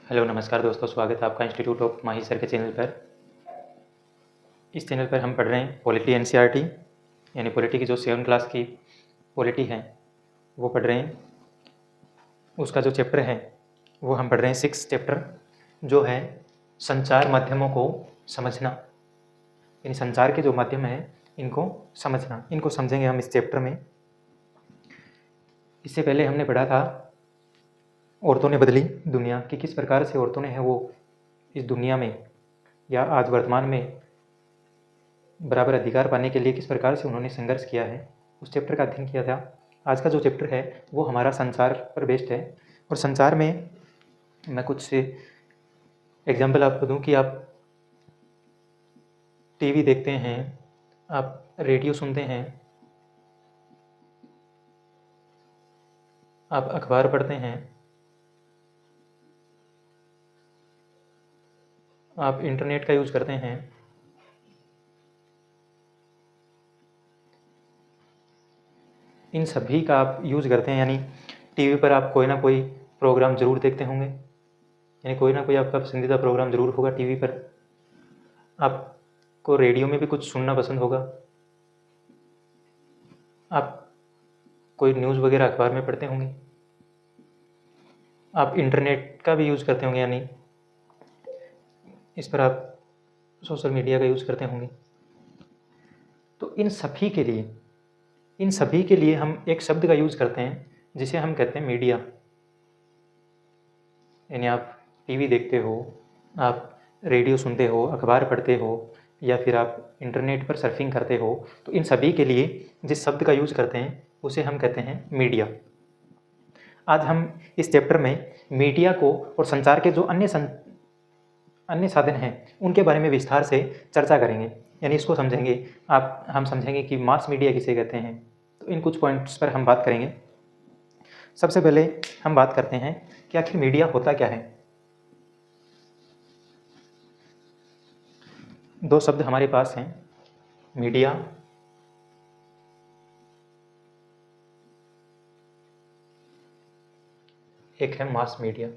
Hello नमस्कार दोस्तों, स्वागत है आपका इंस्टीट्यूट ऑफ माही सर के चैनल पर। इस चैनल पर हम पढ़ रहे हैं पॉलिटी एनसीईआरटी, यानी पॉलिटी की जो 7 क्लास की पॉलिटी है वो पढ़ रहे हैं। उसका जो चैप्टर है वो हम पढ़ रहे हैं 6 चैप्टर, जो है संचार माध्यमों को समझना, यानी संचार के जो माध्यम हैं इनको समझना। इनको समझेंगे हम इस चैप्टर में। इससे पहले हमने पढ़ा था औरतों ने बदली दुनिया, कि किस प्रकार से औरतों ने है वो इस दुनिया में या आज वर्तमान में बराबर अधिकार पाने के लिए किस प्रकार से उन्होंने संघर्ष किया है, उस चैप्टर का अध्ययन किया था। आज का जो चैप्टर है वो हमारा संचार पर बेस्ड है। और संचार में मैं कुछ से एग्जाम्पल आपको दूं कि आप टीवी देखते हैं, आप रेडियो सुनते हैं, आप अखबार पढ़ते हैं, आप इंटरनेट का यूज़ करते हैं। इन सभी का आप यूज़ करते हैं, यानी टीवी पर आप कोई ना कोई प्रोग्राम ज़रूर देखते होंगे, यानी कोई ना कोई आपका पसंदीदा प्रोग्राम ज़रूर होगा टीवी पर। आपको रेडियो में भी कुछ सुनना पसंद होगा, आप कोई न्यूज़ वगैरह अखबार में पढ़ते होंगे, आप इंटरनेट का भी यूज़ करते होंगे, यानी इस पर आप सोशल मीडिया का यूज़ करते होंगे। तो इन सभी के लिए हम एक शब्द का यूज़ करते हैं जिसे हम कहते हैं मीडिया। यानी आप टीवी देखते हो, आप रेडियो सुनते हो, अखबार पढ़ते हो, या फिर आप इंटरनेट पर सर्फिंग करते हो, तो इन सभी के लिए जिस शब्द का यूज़ करते हैं उसे हम कहते हैं मीडिया। आज हम इस चैप्टर में मीडिया को और संचार के जो अन्य साधन हैं उनके बारे में विस्तार से चर्चा करेंगे, यानी इसको समझेंगे। हम समझेंगे कि मास मीडिया किसे कहते हैं। तो इन कुछ पॉइंट्स पर हम बात करेंगे। सबसे पहले हम बात करते हैं कि आखिर मीडिया होता क्या है। दो शब्द हमारे पास हैं, मीडिया, एक है मास मीडिया।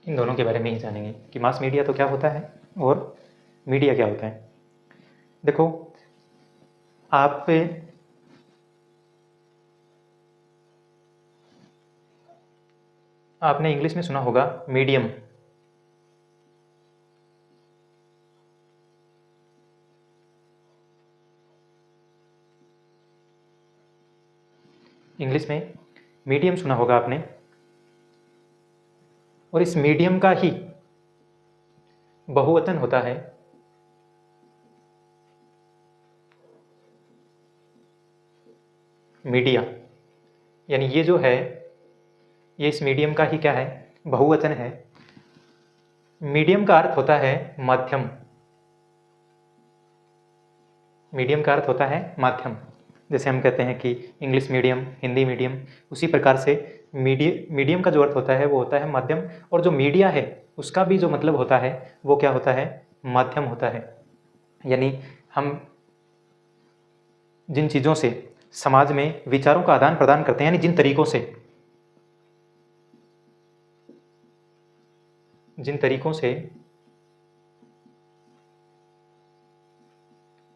इन दोनों के बारे में ही जानेंगे कि मास मीडिया तो क्या होता है और मीडिया क्या होता है। देखो, आपने इंग्लिश में सुना होगा मीडियम। इंग्लिश में मीडियम सुना होगा आपने, और इस मीडियम का ही बहुवचन होता है मीडिया। यानी ये जो है ये इस मीडियम का ही क्या है, बहुवचन है। मीडियम का अर्थ होता है माध्यम। मीडियम का अर्थ होता है माध्यम। जैसे हम कहते हैं कि इंग्लिश मीडियम, हिंदी मीडियम, उसी प्रकार से मीडियम का जो अर्थ होता है वो होता है माध्यम। और जो मीडिया है उसका भी जो मतलब होता है वो क्या होता है, माध्यम होता है। यानी हम जिन चीज़ों से समाज में विचारों का आदान प्रदान करते हैं, यानी जिन तरीकों से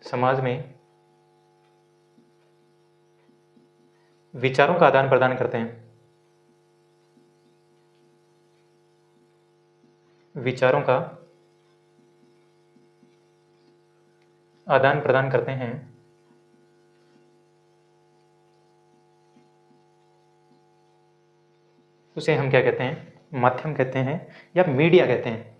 समाज में विचारों का आदान प्रदान करते हैं, विचारों का आदान प्रदान करते हैं, उसे हम क्या कहते हैं, माध्यम कहते हैं या मीडिया कहते हैं।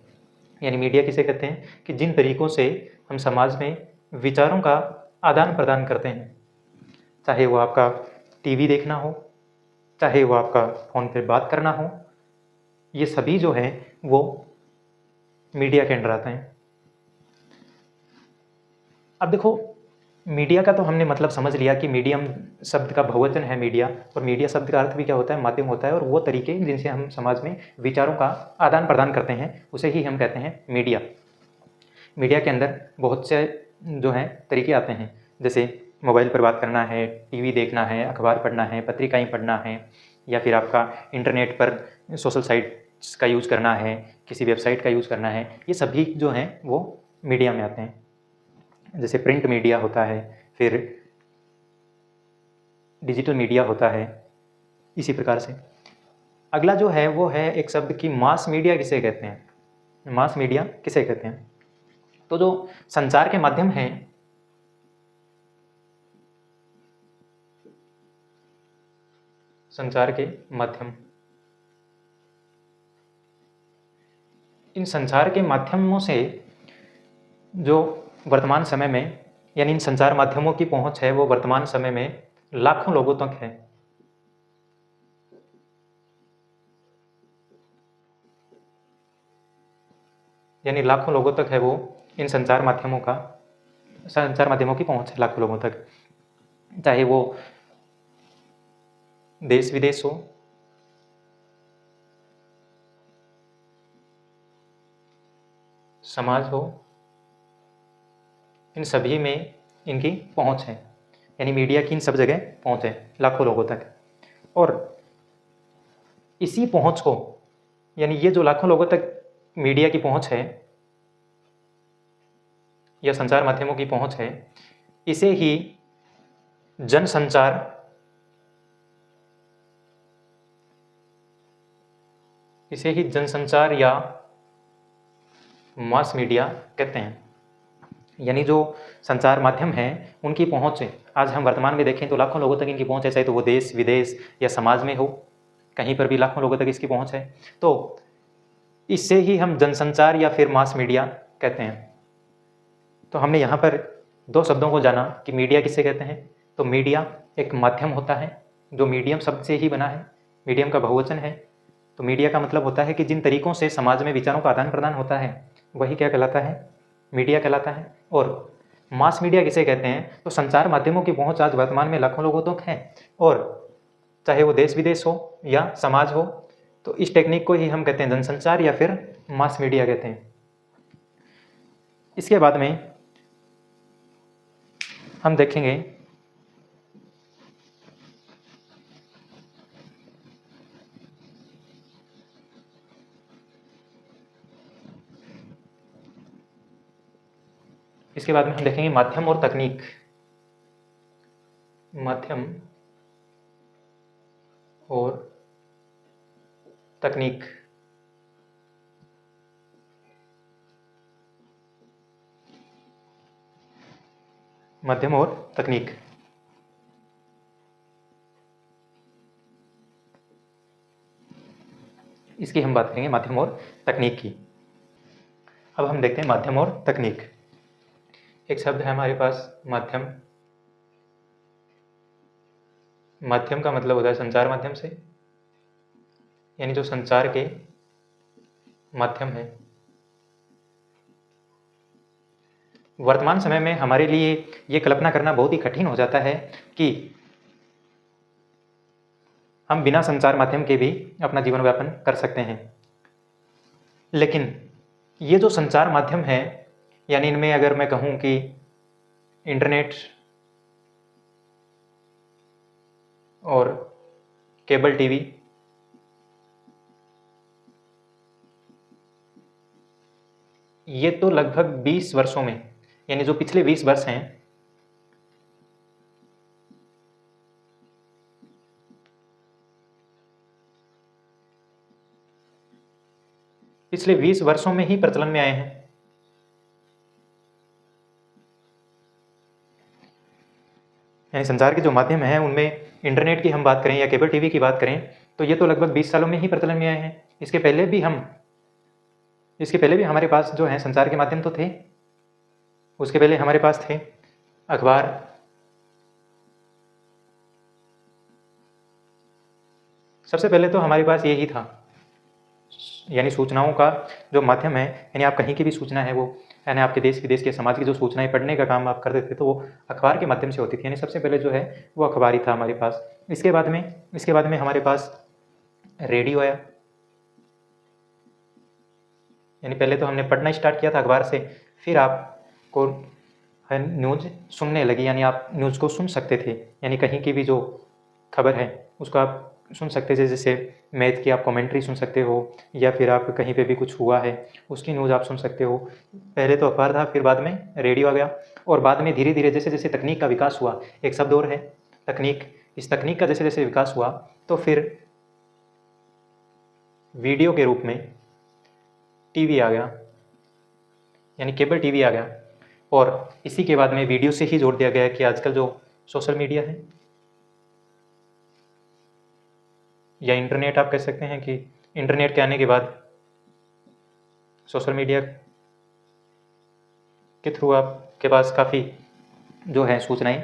यानी मीडिया किसे कहते हैं कि जिन तरीकों से हम समाज में विचारों का आदान प्रदान करते हैं, चाहे वो आपका टीवी देखना हो, चाहे वो आपका फ़ोन पर बात करना हो, ये सभी जो है वो मीडिया के अंडर आते हैं। अब देखो, मीडिया का तो हमने मतलब समझ लिया कि मीडियम शब्द का बहुवचन है मीडिया, और मीडिया शब्द का अर्थ भी क्या होता है, माध्यम होता है। और वो तरीके जिनसे हम समाज में विचारों का आदान प्रदान करते हैं उसे ही हम कहते हैं मीडिया। मीडिया के अंदर बहुत से जो हैं तरीके आते हैं, जैसे मोबाइल पर बात करना है, टीवी देखना है, अखबार पढ़ना है, पत्रिकाएं पढ़ना है, या फिर आपका इंटरनेट पर सोशल साइट्स का यूज़ करना है, किसी वेबसाइट का यूज़ करना है, ये सभी जो हैं वो मीडिया में आते हैं। जैसे प्रिंट मीडिया होता है, फिर डिजिटल मीडिया होता है, इसी प्रकार से। अगला जो है वो है एक शब्द कि मास मीडिया किसे कहते हैं। मास मीडिया किसे कहते हैं? तो जो संचार के माध्यम हैं, संचार के माध्यम, इन संचार के माध्यमों से जो वर्तमान समय में, यानी इन संचार माध्यमों की पहुंच है वो वर्तमान समय में लाखों लोगों तक है। यानी लाखों लोगों तक है वो इन संचार माध्यमों की पहुंच है लाखों लोगों तक, चाहे वो देश विदेश हो, समाज हो, इन सभी में इनकी पहुंच है। यानी मीडिया की इन सब जगह पहुंच है लाखों लोगों तक। और इसी पहुंच को, यानी ये जो लाखों लोगों तक मीडिया की पहुंच है या संचार माध्यमों की पहुंच है, इसे ही जनसंचार, इसे ही जनसंचार या मास मीडिया कहते हैं। यानी जो संचार माध्यम हैं उनकी पहुंच आज हम वर्तमान में देखें तो लाखों लोगों तक इनकी पहुंच है, चाहे तो वो देश विदेश या समाज में हो, कहीं पर भी लाखों लोगों तक इसकी पहुंच है। तो इससे ही हम जनसंचार या फिर मास मीडिया कहते हैं। तो हमने यहाँ पर दो शब्दों को जाना कि मीडिया किसे कहते हैं। तो मीडिया एक माध्यम होता है जो मीडियम शब्द से ही बना है, मीडियम का बहुवचन है। तो मीडिया का मतलब होता है कि जिन तरीकों से समाज में विचारों का आदान प्रदान होता है वही क्या कहलाता है, मीडिया कहलाता है। और मास मीडिया किसे कहते हैं? तो संचार माध्यमों की पहुंच आज वर्तमान में लाखों लोगों तक है, और चाहे वो देश विदेश हो या समाज हो, तो इस टेक्निक को ही हम कहते हैं जनसंचार या फिर मास मीडिया कहते हैं। इसके बाद में हम देखेंगे माध्यम और तकनीक। माध्यम और तकनीक। माध्यम और तकनीक, इसकी हम बात करेंगे, माध्यम और तकनीक की। अब हम देखते हैं माध्यम और तकनीक। एक शब्द है हमारे पास माध्यम। माध्यम का मतलब होता है संचार माध्यम से, यानी जो संचार के माध्यम है। वर्तमान समय में हमारे लिए ये कल्पना करना बहुत ही कठिन हो जाता है कि हम बिना संचार माध्यम के भी अपना जीवन यापन कर सकते हैं। लेकिन ये जो संचार माध्यम है, यानी इनमें अगर मैं कहूँ कि इंटरनेट और केबल टीवी, ये तो लगभग 20 वर्षों में, यानी जो पिछले 20 वर्ष हैं, पिछले 20 वर्षों में ही प्रचलन में आए हैं। यानी संचार के जो माध्यम हैं उनमें इंटरनेट की हम बात करें या केबल टीवी की बात करें तो ये तो लगभग 20 सालों में ही प्रचलन में आए हैं। इसके पहले भी हमारे पास जो है संचार के माध्यम तो थे। उसके पहले हमारे पास थे अखबार, सबसे पहले तो हमारे पास यही था। यानी सूचनाओं का जो माध्यम है, यानी आप कहीं की भी सूचना है वो, यानी आपके देश विदेश के समाज की जो सूचनाएं पढ़ने का काम आप करते थे तो वो अखबार के माध्यम से होती थी। यानी सबसे पहले जो है वो अखबार ही था हमारे पास। इसके बाद में हमारे पास रेडियो आया। यानी पहले तो हमने पढ़ना स्टार्ट किया था अखबार से, फिर आपको है न्यूज़ सुनने लगी, यानी आप न्यूज़ को सुन सकते थे, यानी कहीं की भी जो खबर है उसको आप सुन सकते थे। जैसे मैथ की आप कमेंट्री सुन सकते हो, या फिर आप कहीं पे भी कुछ हुआ है उसकी न्यूज़ आप सुन सकते हो। पहले तो अखबार था, फिर बाद में रेडियो आ गया, और बाद में धीरे धीरे जैसे जैसे तकनीक का विकास हुआ, एक शब्द और है तकनीक, इस तकनीक का जैसे जैसे विकास हुआ तो फिर वीडियो के रूप में टीवी आ गया, यानी केबल टीवी आ गया, और इसी के बाद में वीडियो से ही जोड़ दिया गया कि आजकल जो सोशल मीडिया है या इंटरनेट आप कह सकते हैं, कि इंटरनेट के आने के बाद सोशल मीडिया के थ्रू आपके पास काफ़ी जो है सूचनाएं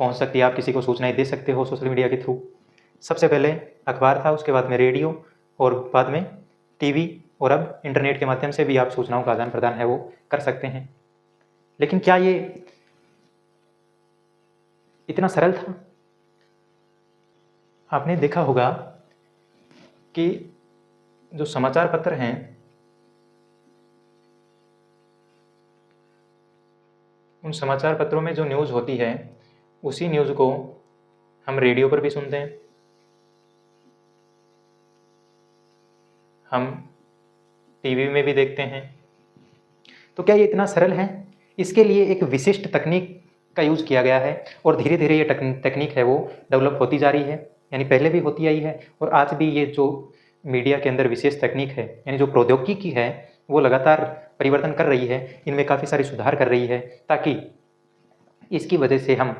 पहुंच सकती है, आप किसी को सूचनाएं दे सकते हो सोशल मीडिया के थ्रू। सबसे पहले अखबार था, उसके बाद में रेडियो, और बाद में टीवी, और अब इंटरनेट के माध्यम से भी आप सूचनाओं का आदान प्रदान है वो कर सकते हैं। लेकिन क्या ये इतना सरल था? आपने देखा होगा कि जो समाचार पत्र हैं उन समाचार पत्रों में जो न्यूज़ होती है उसी न्यूज़ को हम रेडियो पर भी सुनते हैं, हम टीवी में भी देखते हैं। तो क्या ये इतना सरल है? इसके लिए एक विशिष्ट तकनीक का यूज़ किया गया है, और धीरे धीरे ये तकनीक है वो डेवलप होती जा रही है, यानी पहले भी होती आई है और आज भी ये जो मीडिया के अंदर विशेष तकनीक है, यानी जो प्रौद्योगिकी है वो लगातार परिवर्तन कर रही है, इनमें काफ़ी सारी सुधार कर रही है, ताकि इसकी वजह से हम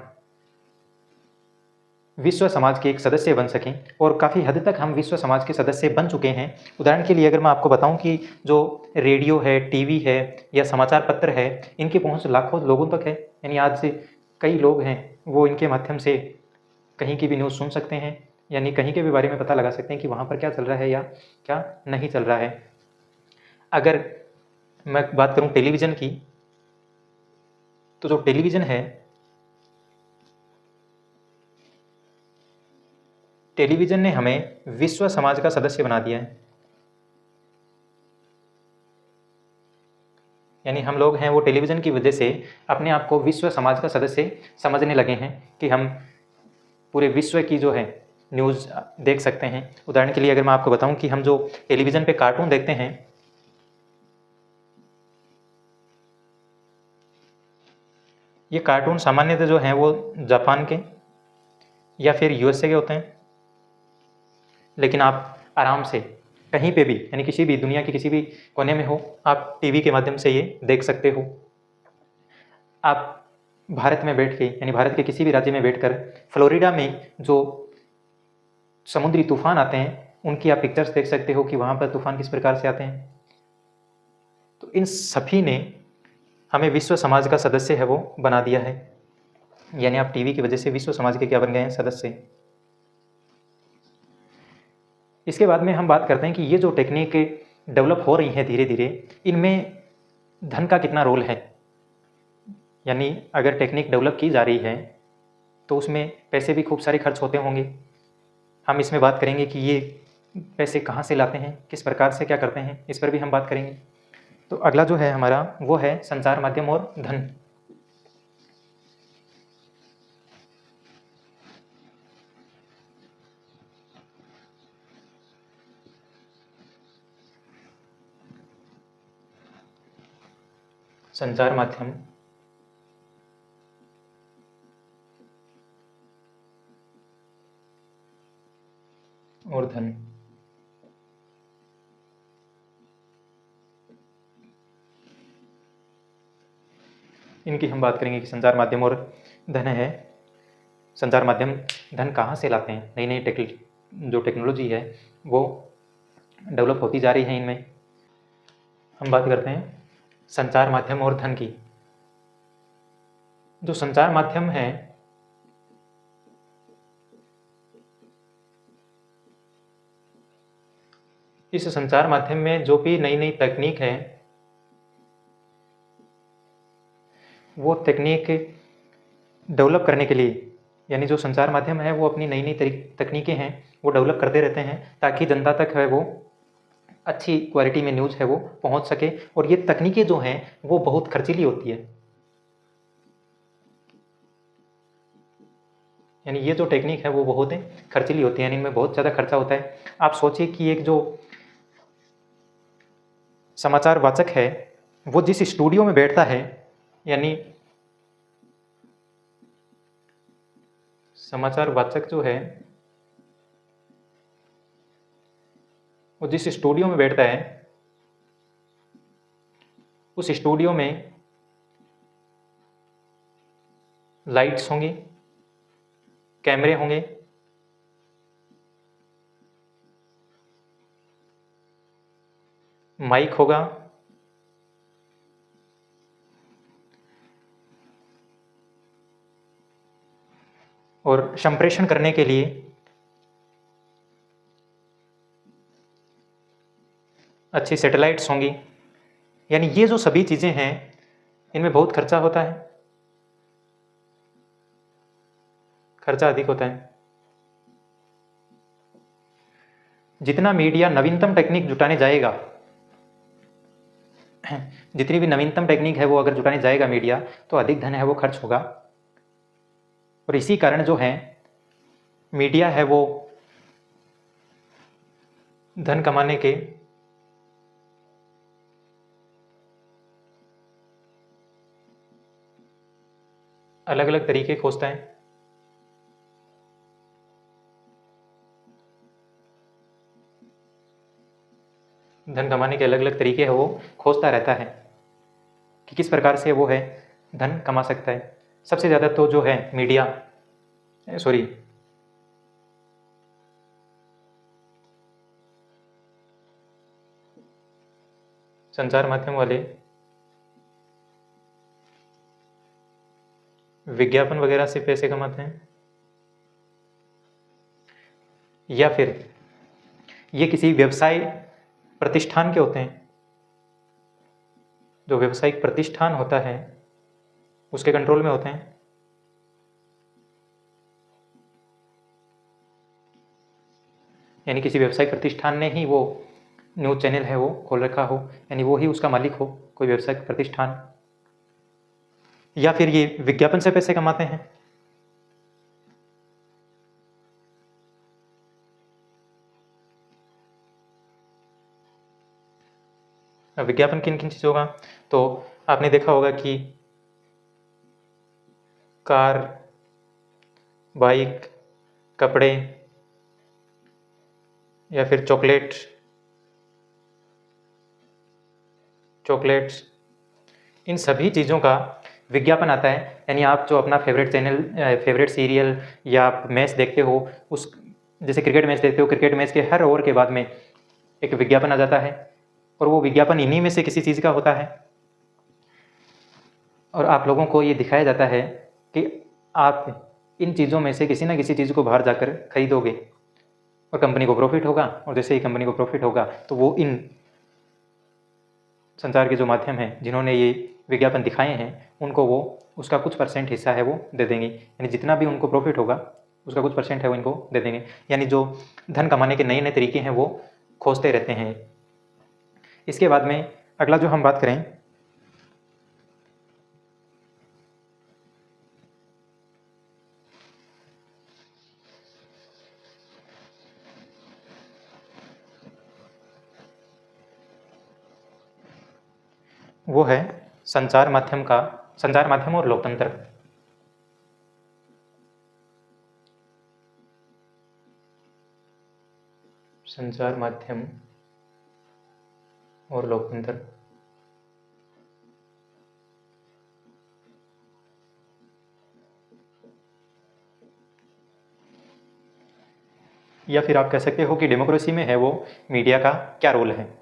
विश्व समाज के एक सदस्य बन सकें, और काफ़ी हद तक हम विश्व समाज के सदस्य बन चुके हैं। उदाहरण के लिए अगर मैं आपको बताऊं कि जो रेडियो है, टीवी है या समाचार पत्र है, इनकी पहुंच लाखों लोगों तक है, यानी आज से कई लोग हैं वो इनके माध्यम से कहीं की भी न्यूज़ सुन सकते हैं, यानी कहीं के भी बारे में पता लगा सकते हैं कि वहाँ पर क्या चल रहा है या क्या नहीं चल रहा है। अगर मैं बात करूँ टेलीविज़न की, तो जो टेलीविज़न है, टेलीविज़न ने हमें विश्व समाज का सदस्य बना दिया है, यानी हम लोग हैं वो टेलीविज़न की वजह से अपने आप को विश्व समाज का सदस्य समझने लगे हैं, कि हम पूरे विश्व की जो है न्यूज़ देख सकते हैं। उदाहरण के लिए अगर मैं आपको बताऊं कि हम जो टेलीविज़न पे कार्टून देखते हैं, ये कार्टून सामान्यतः जो हैं वो जापान के या फिर यूएसए के होते हैं, लेकिन आप आराम से कहीं पे भी, यानी किसी भी दुनिया के किसी भी कोने में हो, आप टीवी के माध्यम से ये देख सकते हो। आप भारत में बैठ के, यानी भारत के किसी भी राज्य में बैठकर फ्लोरिडा में जो समुद्री तूफान आते हैं उनकी आप पिक्चर्स देख सकते हो कि वहाँ पर तूफान किस प्रकार से आते हैं। तो इन सभी ने हमें विश्व समाज का सदस्य है वो बना दिया है, यानी आप टीवी की वजह से विश्व समाज के क्या बन गए हैं? सदस्य। इसके बाद में हम बात करते हैं कि ये जो टेक्निक डेवलप हो रही है धीरे धीरे, इनमें धन का कितना रोल है, यानी अगर टेक्निक डेवलप की जा रही है तो उसमें पैसे भी खूब सारे खर्च होते होंगे। हम इसमें बात करेंगे कि ये पैसे कहाँ से लाते हैं, किस प्रकार से क्या करते हैं, इस पर भी हम बात करेंगे। तो अगला जो है हमारा वो है संचार माध्यम और धन। संचार माध्यम और धन। इनकी हम बात करेंगे कि संचार माध्यम और धन है। संचार माध्यम धन कहाँ से लाते हैं? नई नई जो टेक्नोलॉजी है वो डेवलप होती जा रही है, इनमें हम बात करते हैं संचार माध्यम और धन की। जो संचार माध्यम है इस संचार माध्यम में जो भी नई नई तकनीक है वो तकनीक डेवलप करने के लिए, यानी जो संचार माध्यम है वो अपनी नई नई तकनीकें हैं वो डेवलप करते रहते हैं, ताकि जनता तक है वो अच्छी क्वालिटी में न्यूज़ है वो पहुंच सके। और ये तकनीकें जो हैं वो बहुत खर्चीली होती है, यानी ये जो टेक्निक है वो बहुत खर्चीली होती है, यानी इनमें बहुत ज़्यादा खर्चा होता है। आप सोचिए कि एक जो समाचार वाचक है वो जिस स्टूडियो में बैठता है, यानी समाचार वाचक जो है वो जिस स्टूडियो में बैठता है उस स्टूडियो में लाइट्स होंगी, कैमरे होंगे, माइक होगा, और संप्रेषण करने के लिए अच्छी सैटेलाइट्स होंगी। यानी ये जो सभी चीज़ें हैं इनमें बहुत खर्चा होता है, खर्चा अधिक होता है। जितना मीडिया नवीनतम टेक्निक जुटाने जाएगा, जितनी भी नवीनतम टेक्निक है वो अगर जुटाने जाएगा मीडिया, तो अधिक धन है वो खर्च होगा। और इसी कारण जो है मीडिया है वो धन कमाने के अलग अलग तरीके खोजता है। धन कमाने के अलग अलग तरीके है वो खोजता रहता है कि किस प्रकार से वो है धन कमा सकता है। सबसे ज़्यादा तो जो है मीडिया संचार माध्यम वाले विज्ञापन वगैरह से पैसे कमाते हैं, या फिर ये किसी व्यवसाय प्रतिष्ठान के होते हैं। जो व्यवसायिक प्रतिष्ठान होता है उसके कंट्रोल में होते हैं। यानी किसी व्यवसायिक प्रतिष्ठान ने ही वो न्यूज़ चैनल है वो खोल रखा हो, यानी वो ही उसका मालिक हो, कोई व्यवसायिक प्रतिष्ठान। या फिर ये विज्ञापन से पैसे कमाते हैं। अब विज्ञापन किन किन चीज़ों का, तो आपने देखा होगा कि कार, बाइक, कपड़े, या फिर चॉकलेट्स, इन सभी चीज़ों का विज्ञापन आता है। यानी आप जो अपना फेवरेट चैनल, फेवरेट सीरियल या आप मैच देखते हो, उस जैसे क्रिकेट मैच देखते हो, क्रिकेट मैच के हर ओवर के बाद में एक विज्ञापन आ जाता है, और वो विज्ञापन इन्हीं में से किसी चीज़ का होता है। और आप लोगों को ये दिखाया जाता है कि आप इन चीज़ों में से किसी ना किसी चीज़ को बाहर जाकर खरीदोगे और कंपनी को प्रॉफिट होगा, और जैसे ही कंपनी को प्रॉफिट होगा तो वो इन संचार के जो माध्यम हैं जिन्होंने ये विज्ञापन दिखाए हैं उनको वो उसका कुछ % हिस्सा है वो दे देंगे। यानी जितना भी उनको प्रॉफिट होगा उसका कुछ % है वो इनको दे देंगे। यानी जो धन कमाने के नए नए तरीके हैं वो खोजते रहते हैं। इसके बाद में अगला जो हम बात करें वो है संचार माध्यम और लोकतंत्र। संचार माध्यम और लोकतंत्र। या फिर आप कह सकते हो कि डेमोक्रेसी में है वो मीडिया का क्या रोल है।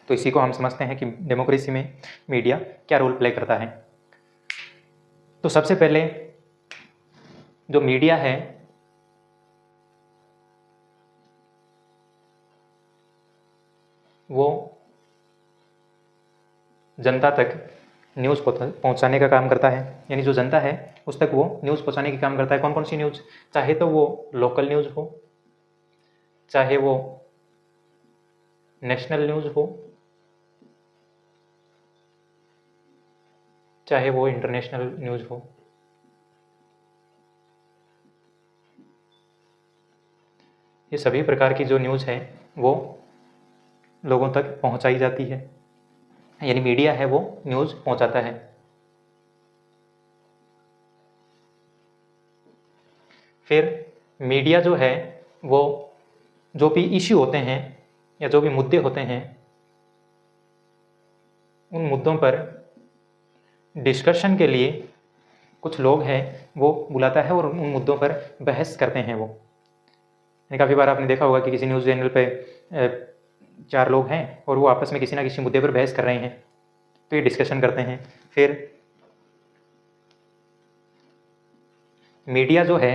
तो इसी को हम समझते हैं कि डेमोक्रेसी में मीडिया क्या रोल प्ले करता है। तो सबसे पहले जो मीडिया है वो जनता तक न्यूज़ पहुंचाने का काम करता है। यानी जो जनता है उस तक वो न्यूज़ पहुंचाने का काम करता है। कौन कौन सी न्यूज़, चाहे तो वो लोकल न्यूज़ हो, चाहे वो नेशनल न्यूज़ हो, चाहे वो इंटरनेशनल न्यूज़ हो। ये सभी प्रकार की जो न्यूज़ है वो लोगों तक पहुंचाई जाती है, यानी मीडिया है वो न्यूज़ पहुंचाता है। फिर मीडिया जो है वो जो भी इश्यू होते हैं या जो भी मुद्दे होते हैं उन मुद्दों पर डिस्कशन के लिए कुछ लोग हैं वो बुलाता है और उन मुद्दों पर बहस करते हैं वो। काफ़ी बार आपने देखा होगा कि किसी न्यूज़ चैनल पे 4 लोग हैं और वो आपस में किसी ना किसी मुद्दे पर बहस कर रहे हैं, तो ये डिस्कशन करते हैं। फिर मीडिया जो है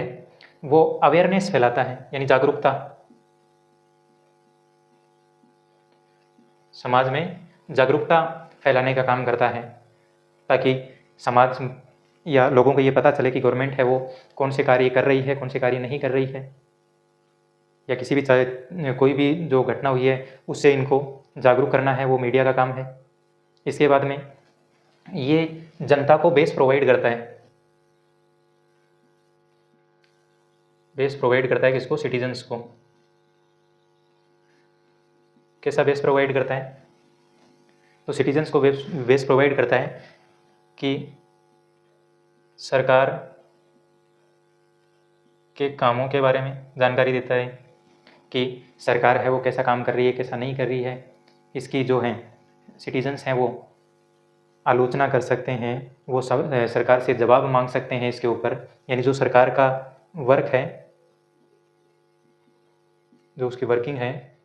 वो अवेयरनेस फैलाता है, यानी जागरूकता, समाज में जागरूकता फैलाने का काम करता है, ताकि समाज या लोगों को ये पता चले कि गवर्नमेंट है वो कौन से कार्य कर रही है, कौन से कार्य नहीं कर रही है, या किसी भी चाहे कोई भी जो घटना हुई है उससे इनको जागरूक करना है, वो मीडिया का काम है। इसके बाद में ये जनता को बेस प्रोवाइड करता है। बेस प्रोवाइड करता है किसको? सिटीजन्स को। कैसा बेस प्रोवाइड करता है? तो सिटीजन्स को बेस प्रोवाइड करता है कि सरकार के कामों के बारे में जानकारी देता है कि सरकार है वो कैसा काम कर रही है, कैसा नहीं कर रही है। इसकी जो है सिटीजन्स हैं वो आलोचना कर सकते हैं, वो सब सरकार से जवाब मांग सकते हैं इसके ऊपर, यानी जो सरकार का वर्क है, जो उसकी वर्किंग है,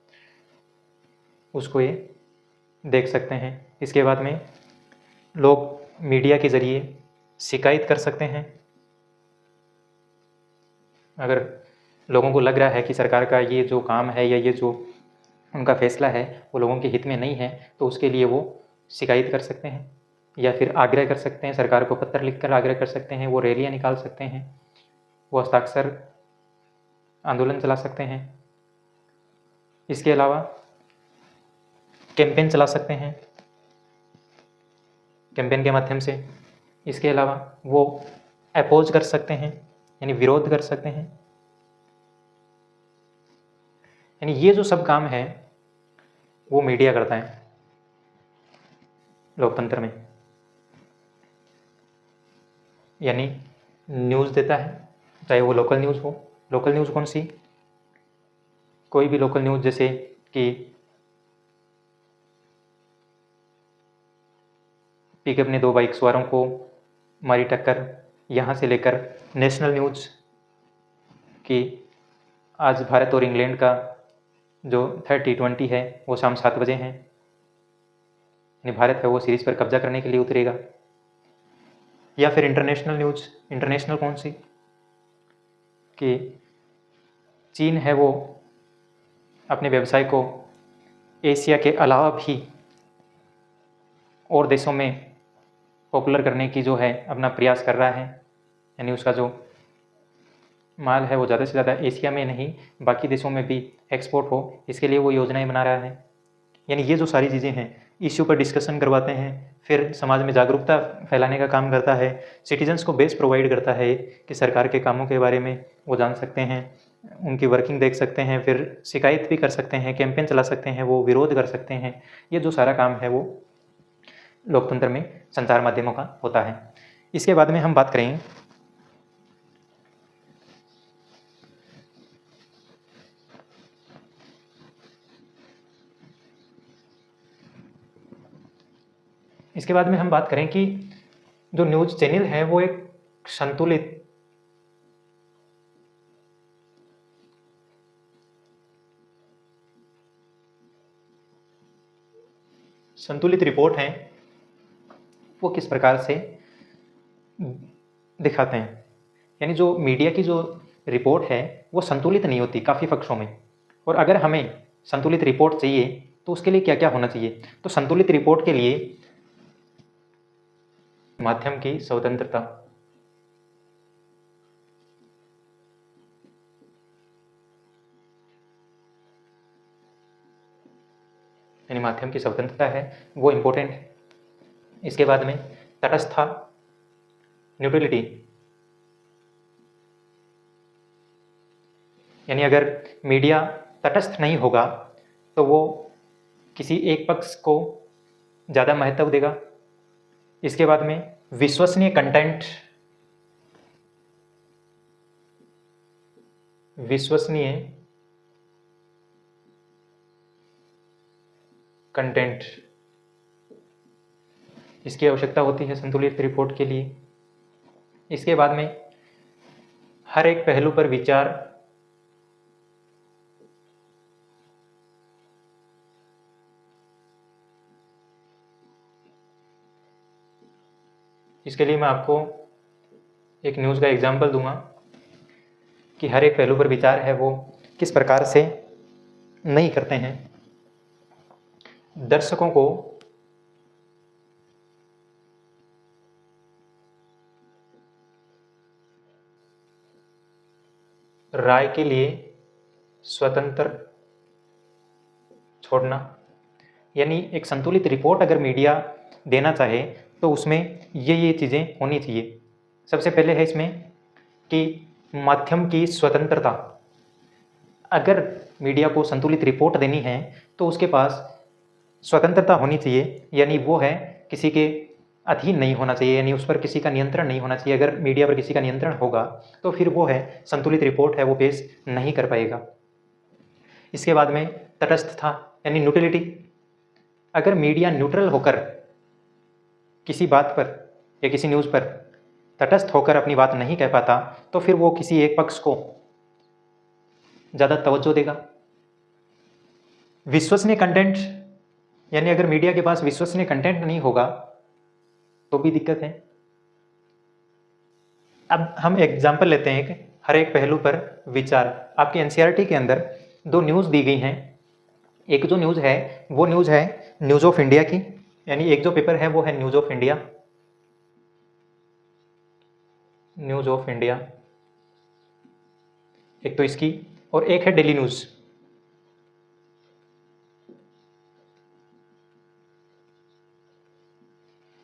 उसको ये देख सकते हैं। इसके बाद में लोग मीडिया के ज़रिए शिकायत कर सकते हैं। अगर लोगों को लग रहा है कि सरकार का ये जो काम है या ये जो उनका फैसला है वो लोगों के हित में नहीं है, तो उसके लिए वो शिकायत कर सकते हैं या फिर आग्रह कर सकते हैं, सरकार को पत्र लिखकर आग्रह कर सकते हैं, वो रैलियाँ निकाल सकते हैं, वो हस्ताक्षर आंदोलन चला सकते हैं। इसके अलावा कैंपेन चला सकते हैं, कैंपेन के माध्यम से। इसके अलावा वो अपोज कर सकते हैं, यानी विरोध कर सकते हैं। यानी ये जो सब काम है वो मीडिया करता है लोकतंत्र में, यानी न्यूज़ देता है, चाहे वो लोकल न्यूज़ हो। लोकल न्यूज़ कौन सी? कोई भी लोकल न्यूज़, जैसे कि पिकअप ने 2 बाइक सवारों को मारी टक्कर, यहाँ से लेकर नेशनल न्यूज़ कि आज भारत और इंग्लैंड का जो T20 है वो शाम 7 बजे हैं, यानी भारत है वो सीरीज़ पर कब्जा करने के लिए उतरेगा। या फिर इंटरनेशनल न्यूज़। इंटरनेशनल कौन सी? कि चीन है वो अपने व्यवसाय को एशिया के अलावा भी और देशों में पॉपुलर करने की जो है अपना प्रयास कर रहा है, यानी उसका जो माल है वो ज़्यादा से ज़्यादा एशिया में नहीं बाकी देशों में भी एक्सपोर्ट हो, इसके लिए वो योजनाएं बना रहा है। यानी ये जो सारी चीज़ें हैं, इश्यू पर डिस्कशन करवाते हैं, फिर समाज में जागरूकता फैलाने का काम करता है, सिटीजन्स को बेस प्रोवाइड करता है कि सरकार के कामों के बारे में वो जान सकते हैं, उनकी वर्किंग देख सकते हैं, फिर शिकायत भी कर सकते हैं, कैंपेन चला सकते हैं, वो विरोध कर सकते हैं। ये जो सारा काम है वो लोकतंत्र में संचार माध्यमों का होता है। इसके बाद में हम बात करेंगे कि जो न्यूज़ चैनल है वो एक संतुलित रिपोर्ट है वो किस प्रकार से दिखाते हैं। यानी जो मीडिया की जो रिपोर्ट है वो संतुलित नहीं होती काफ़ी पक्षों में, और अगर हमें संतुलित रिपोर्ट चाहिए तो उसके लिए क्या क्या होना चाहिए? तो संतुलित रिपोर्ट के लिए माध्यम की स्वतंत्रता, यानी माध्यम की स्वतंत्रता है वो इम्पोर्टेंट है। इसके बाद में तटस्थता, न्यूट्रलिटी, यानी अगर मीडिया तटस्थ नहीं होगा तो वो किसी एक पक्ष को ज़्यादा महत्व देगा। इसके बाद में विश्वसनीय कंटेंट, विश्वसनीय कंटेंट, इसकी आवश्यकता होती है संतुलित रिपोर्ट के लिए। इसके बाद में हर एक पहलू पर विचार, इसके लिए मैं आपको एक न्यूज़ का एग्जाम्पल दूंगा कि हर एक पहलू पर विचार है वो किस प्रकार से नहीं करते हैं। दर्शकों को राय के लिए स्वतंत्र छोड़ना, यानी एक संतुलित रिपोर्ट अगर मीडिया देना चाहे तो उसमें ये चीज़ें होनी चाहिए। सबसे पहले है इसमें कि माध्यम की स्वतंत्रता। अगर मीडिया को संतुलित रिपोर्ट देनी है तो उसके पास स्वतंत्रता होनी चाहिए, यानी वो है किसी के अधीन नहीं होना चाहिए, यानी उस पर किसी का नियंत्रण नहीं होना चाहिए। अगर मीडिया पर किसी का नियंत्रण होगा तो फिर वो है संतुलित रिपोर्ट है वो पेश नहीं कर पाएगा। इसके बाद में तटस्थता यानी न्यूट्रलिटी। अगर मीडिया न्यूट्रल होकर किसी बात पर या किसी न्यूज़ पर तटस्थ होकर अपनी बात नहीं कह पाता तो फिर वो किसी एक पक्ष को ज़्यादा तवज्जो देगा। विश्वसनीय कंटेंट, यानी अगर मीडिया के पास विश्वसनीय कंटेंट नहीं होगा तो भी दिक्कत है। अब हम एग्जाम्पल लेते हैं कि हर एक पहलू पर विचार। आपके एनसीईआरटी के अंदर 2 न्यूज़ दी गई हैं। एक जो न्यूज़ है वो न्यूज़ है न्यूज़ ऑफ इंडिया की, यानी एक जो पेपर है वो है news of India, news of India एक तो इसकी, और एक है डेली न्यूज़।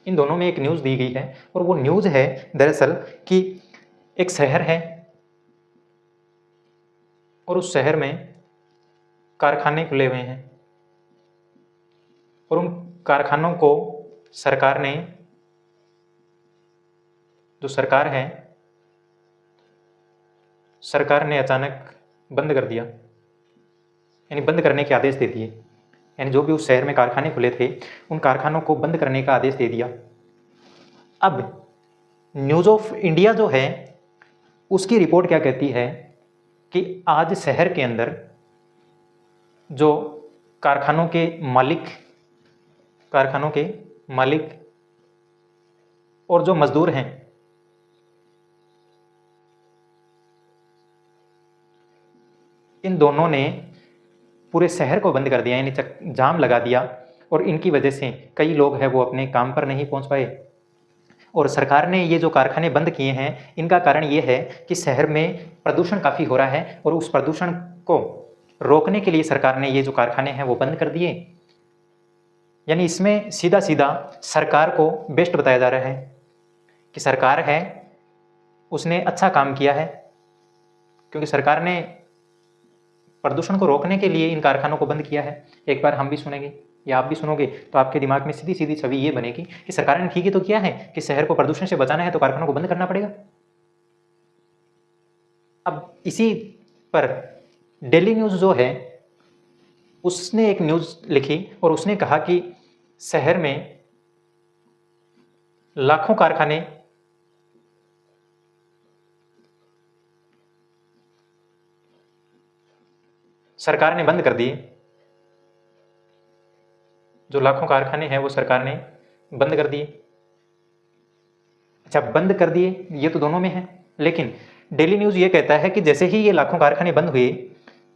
इन दोनों में एक न्यूज़ दी गई है और वो न्यूज़ है दरअसल कि एक शहर है और उस शहर में कारखाने खुले हुए हैं और उन कारखानों को सरकार ने, जो सरकार है, सरकार ने अचानक बंद कर दिया, यानी बंद करने के आदेश दे दिए। यानी जो भी उस शहर में कारखाने खुले थे उन कारखानों को बंद करने का आदेश दे दिया। अब न्यूज़ ऑफ इंडिया जो है उसकी रिपोर्ट क्या कहती है कि आज शहर के अंदर जो कारखानों के मालिक और जो मजदूर हैं इन दोनों ने पूरे शहर को बंद कर दिया, यानी जाम लगा दिया और इनकी वजह से कई लोग हैं वो अपने काम पर नहीं पहुंच पाए। और सरकार ने ये जो कारखाने बंद किए हैं इनका कारण ये है कि शहर में प्रदूषण काफ़ी हो रहा है और उस प्रदूषण को रोकने के लिए सरकार ने ये जो कारखाने हैं वो बंद कर दिए। यानी इसमें सीधा सीधा सरकार को बेस्ट बताया जा रहा है कि सरकार है उसने अच्छा काम किया है, क्योंकि सरकार ने प्रदूषण को रोकने के लिए इन कारखानों को बंद किया है। एक बार हम भी सुनेंगे या आप भी सुनोगे तो आपके दिमाग में सीधी सीधी छवि ये बनेगी कि सरकार ने ठीक ही तो किया है कि शहर को प्रदूषण से बचाना है तो कारखानों को बंद करना पड़ेगा। अब इसी पर डेली न्यूज़ जो है उसने एक न्यूज़ लिखी और उसने कहा कि शहर में लाखों कारखाने सरकार ने बंद कर दिए। जो लाखों कारखाने हैं वो सरकार ने बंद कर दिए। अच्छा, बंद कर दिए ये तो दोनों में है, लेकिन डेली न्यूज़ ये कहता है कि जैसे ही ये लाखों कारखाने बंद हुए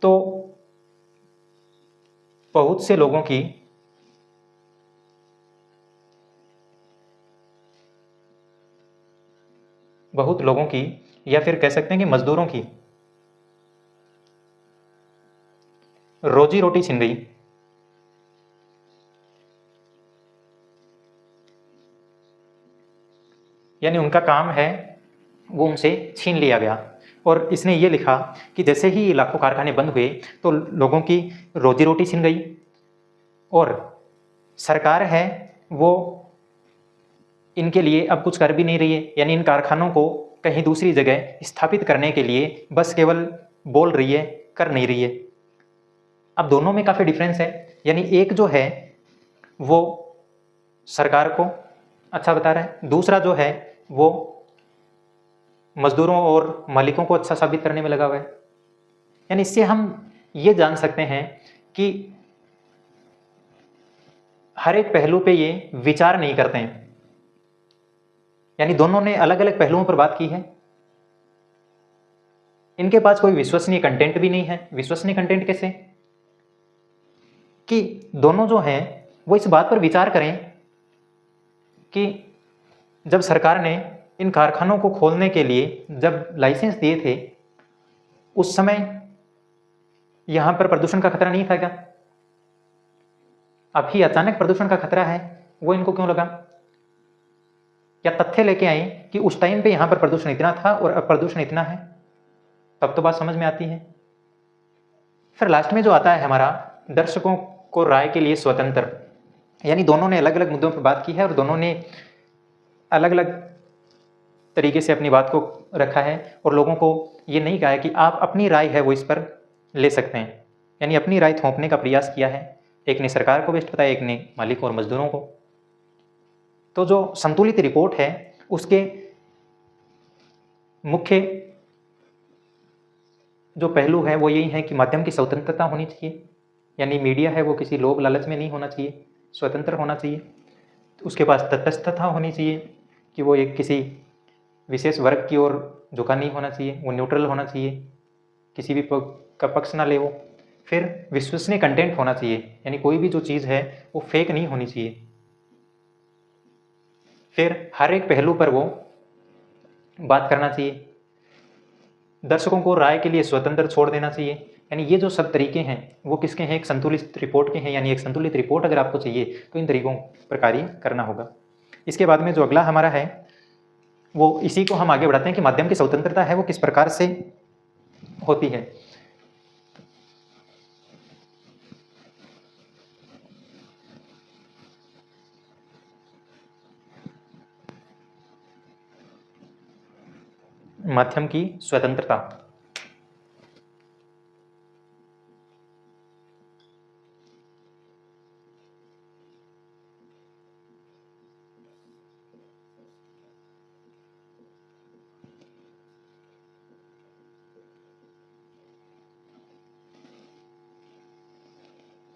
तो बहुत से लोगों की या फिर कह सकते हैं कि मजदूरों की रोजी रोटी छिन गई। यानी उनका काम है वो उनसे छीन लिया गया। और इसने ये लिखा कि जैसे ही लाखों कारखाने बंद हुए तो लोगों की रोजी रोटी छिन गई और सरकार है वो इनके लिए अब कुछ कर भी नहीं रही है, यानी इन कारखानों को कहीं दूसरी जगह स्थापित करने के लिए बस केवल बोल रही है, कर नहीं रही है। अब दोनों में काफ़ी डिफरेंस है, यानी एक जो है वो सरकार को अच्छा बता रहा है, दूसरा जो है वो मजदूरों और मालिकों को अच्छा साबित करने में लगा हुआ है। यानी इससे हम ये जान सकते हैं कि हर एक पहलू पे ये विचार नहीं करते हैं, यानी दोनों ने अलग अलग पहलुओं पर बात की है। इनके पास कोई विश्वसनीय कंटेंट भी नहीं है। विश्वसनीय कंटेंट कैसे? कि दोनों जो हैं वो इस बात पर विचार करें कि जब सरकार ने इन कारखानों को खोलने के लिए जब लाइसेंस दिए थे उस समय यहां पर प्रदूषण का खतरा नहीं था क्या? अभी अचानक प्रदूषण का खतरा है, वो इनको क्यों लगा? या तथ्य लेके आए कि उस टाइम पे यहां पर प्रदूषण इतना था और अब प्रदूषण इतना है, तब तो बात समझ में आती है। फिर लास्ट में जो आता है हमारा दर्शकों को राय के लिए स्वतंत्र, यानी दोनों ने अलग अलग मुद्दों पर बात की है और दोनों ने अलग अलग तरीके से अपनी बात को रखा है और लोगों को ये नहीं कहा है कि आप अपनी राय है वो इस पर ले सकते हैं, यानी अपनी राय थोपने का प्रयास किया है। एक ने सरकार को बेस्ट बताया, एक ने मालिकों और मजदूरों को। तो जो संतुलित रिपोर्ट है उसके मुख्य जो पहलू है वो यही है कि माध्यम की स्वतंत्रता होनी चाहिए, यानी मीडिया है वो किसी लोभ लालच में नहीं होना चाहिए, स्वतंत्र होना चाहिए। उसके पास तटस्थता होनी चाहिए कि वो एक किसी विशेष वर्ग की ओर झुका नहीं होना चाहिए, वो न्यूट्रल होना चाहिए, किसी भी का पक्ष ना ले वो। फिर विश्वसनीय कंटेंट होना चाहिए, यानी कोई भी जो चीज़ है वो फेक नहीं होनी चाहिए। फिर हर एक पहलू पर वो बात करना चाहिए। दर्शकों को राय के लिए स्वतंत्र छोड़ देना चाहिए। यानी ये जो सब तरीके हैं वो किसके हैं? एक संतुलित रिपोर्ट के हैं। यानी एक संतुलित रिपोर्ट अगर आपको चाहिए तो इन तरीकों पर कार्य करना होगा। इसके बाद में जो अगला हमारा है वो इसी को हम आगे बढ़ाते हैं कि माध्यम की स्वतंत्रता है वो किस प्रकार से होती है। माध्यम की स्वतंत्रता,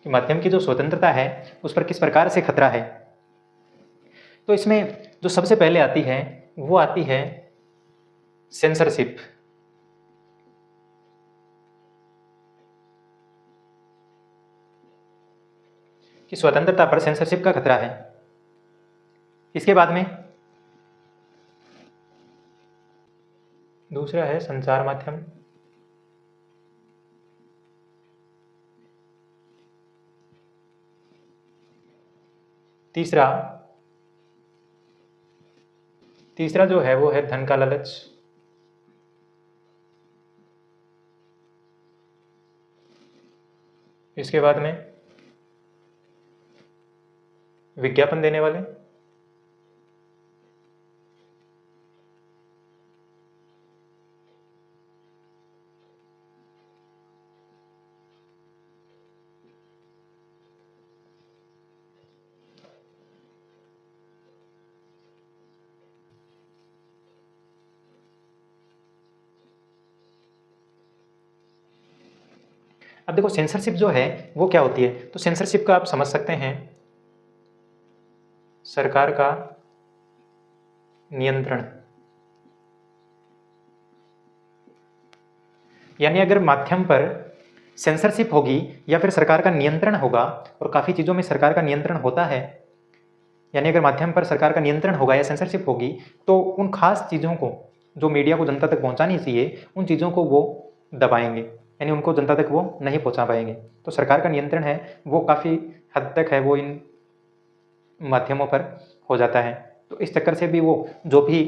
कि माध्यम की जो स्वतंत्रता है उस पर किस प्रकार से खतरा है। तो इसमें जो सबसे पहले आती है वो आती है सेंसरशिप। कि स्वतंत्रता पर सेंसरशिप का खतरा है। इसके बाद में दूसरा है संचार माध्यम। तीसरा जो है वो है धन का लालच। इसके बाद में विज्ञापन देने वाले। अब देखो सेंसरशिप जो है वो क्या होती है। तो सेंसरशिप का आप समझ सकते हैं सरकार का नियंत्रण। यानी अगर माध्यम पर सेंसरशिप होगी या फिर सरकार का नियंत्रण होगा, और काफ़ी चीज़ों में सरकार का नियंत्रण होता है, यानी अगर माध्यम पर सरकार का नियंत्रण होगा या सेंसरशिप होगी तो उन खास चीज़ों को जो मीडिया को जनता तक पहुंचानी चाहिए उन चीज़ों को वो दबाएंगे, यानी उनको जनता तक वो नहीं पहुंचा पाएंगे। तो सरकार का नियंत्रण है वो काफ़ी हद तक है वो इन माध्यमों पर हो जाता है। तो इस चक्कर से भी वो जो भी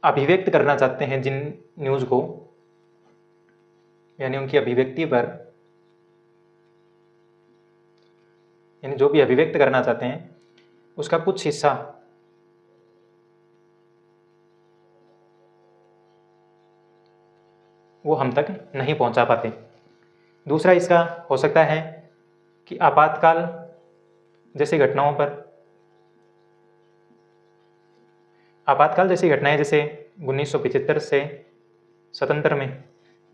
अभिव्यक्त करना चाहते हैं जिन न्यूज़ को, यानी उनकी अभिव्यक्ति पर, यानी जो भी अभिव्यक्त करना चाहते हैं उसका कुछ हिस्सा वो हम तक नहीं पहुंचा पाते। दूसरा इसका हो सकता है कि आपातकाल जैसी घटनाओं पर, आपातकाल जैसी घटनाएं, जैसे 1975 से स्वतंत्र में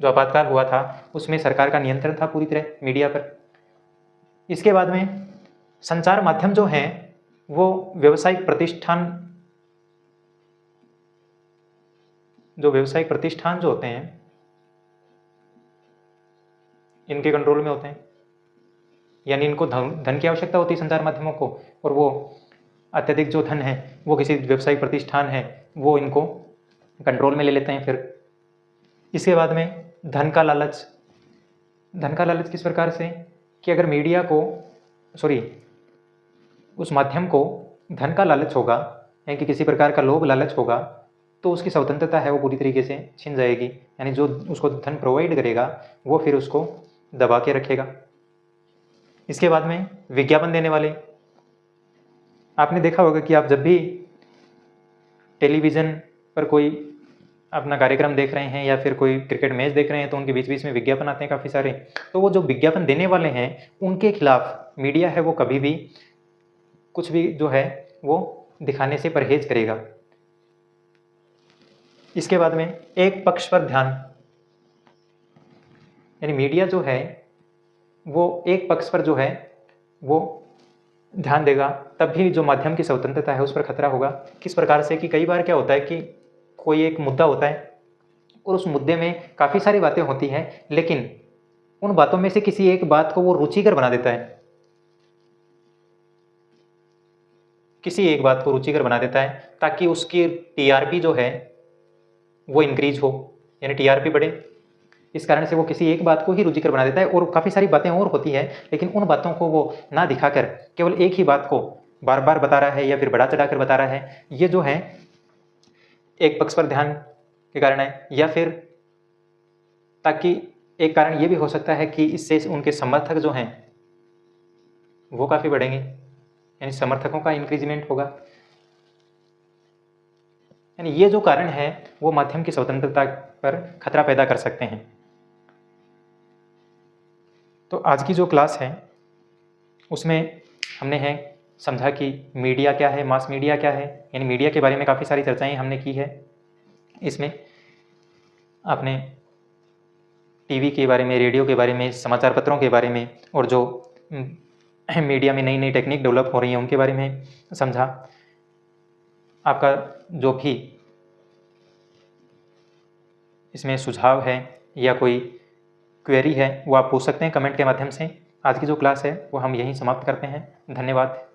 जो आपातकाल हुआ था उसमें सरकार का नियंत्रण था पूरी तरह मीडिया पर। इसके बाद में संचार माध्यम जो हैं वो व्यावसायिक प्रतिष्ठान जो होते हैं इनके कंट्रोल में होते हैं, यानी इनको धन की आवश्यकता होती है संचार माध्यमों को, और वो अत्यधिक जो धन है वो किसी व्यावसायिक प्रतिष्ठान है वो इनको कंट्रोल में ले लेते हैं। फिर इसके बाद में धन का लालच किस प्रकार से कि अगर मीडिया को उस माध्यम को धन का लालच होगा, यानी कि किसी प्रकार का लोभ लालच होगा, तो उसकी स्वतंत्रता है वो पूरी तरीके से छिन जाएगी। यानी जो उसको धन प्रोवाइड करेगा वो फिर उसको दबा के रखेगा। इसके बाद में विज्ञापन देने वाले, आपने देखा होगा कि आप जब भी टेलीविज़न पर कोई अपना कार्यक्रम देख रहे हैं या फिर कोई क्रिकेट मैच देख रहे हैं तो उनके बीच बीच में विज्ञापन आते हैं काफ़ी सारे। तो वो जो विज्ञापन देने वाले हैं उनके खिलाफ मीडिया है वो कभी भी कुछ भी जो है वो दिखाने से परहेज करेगा। इसके बाद में एक पक्ष पर ध्यान, यानी मीडिया जो है वो एक पक्ष पर जो है वो ध्यान देगा, तब भी जो माध्यम की स्वतंत्रता है उस पर खतरा होगा। किस प्रकार से कि कई बार क्या होता है कि कोई एक मुद्दा होता है और उस मुद्दे में काफ़ी सारी बातें होती हैं, लेकिन उन बातों में से किसी एक बात को वो रुचिकर बना देता है, ताकि उसकी टीआरपी जो है वो इंक्रीज हो, यानी टीआरपी बढ़े। इस कारण से वो किसी एक बात को ही रुचिकर बना देता है और काफ़ी सारी बातें और होती है, लेकिन उन बातों को वो ना दिखाकर केवल एक ही बात को बार बार बता रहा है या फिर बढ़ा चढ़ाकर बता रहा है। ये जो है एक पक्ष पर ध्यान के कारण है, या फिर ताकि एक कारण ये भी हो सकता है कि इससे उनके समर्थक जो हैं वो काफ़ी बढ़ेंगे, यानी समर्थकों का इंक्रीजमेंट होगा। यानी ये जो कारण है वो माध्यम की स्वतंत्रता पर खतरा पैदा कर सकते हैं। तो आज की जो क्लास है उसमें हमने समझा कि मीडिया क्या है, मास मीडिया क्या है, यानी मीडिया के बारे में काफ़ी सारी चर्चाएं हमने की है। इसमें आपने टीवी के बारे में, रेडियो के बारे में, समाचार पत्रों के बारे में और जो मीडिया में नई नई टेक्निक डेवलप हो रही हैं उनके बारे में समझा। आपका जो भी इसमें सुझाव है या कोई क्वेरी है वो आप पूछ सकते हैं कमेंट के माध्यम से। आज की जो क्लास है वो हम यहीं समाप्त करते हैं। धन्यवाद।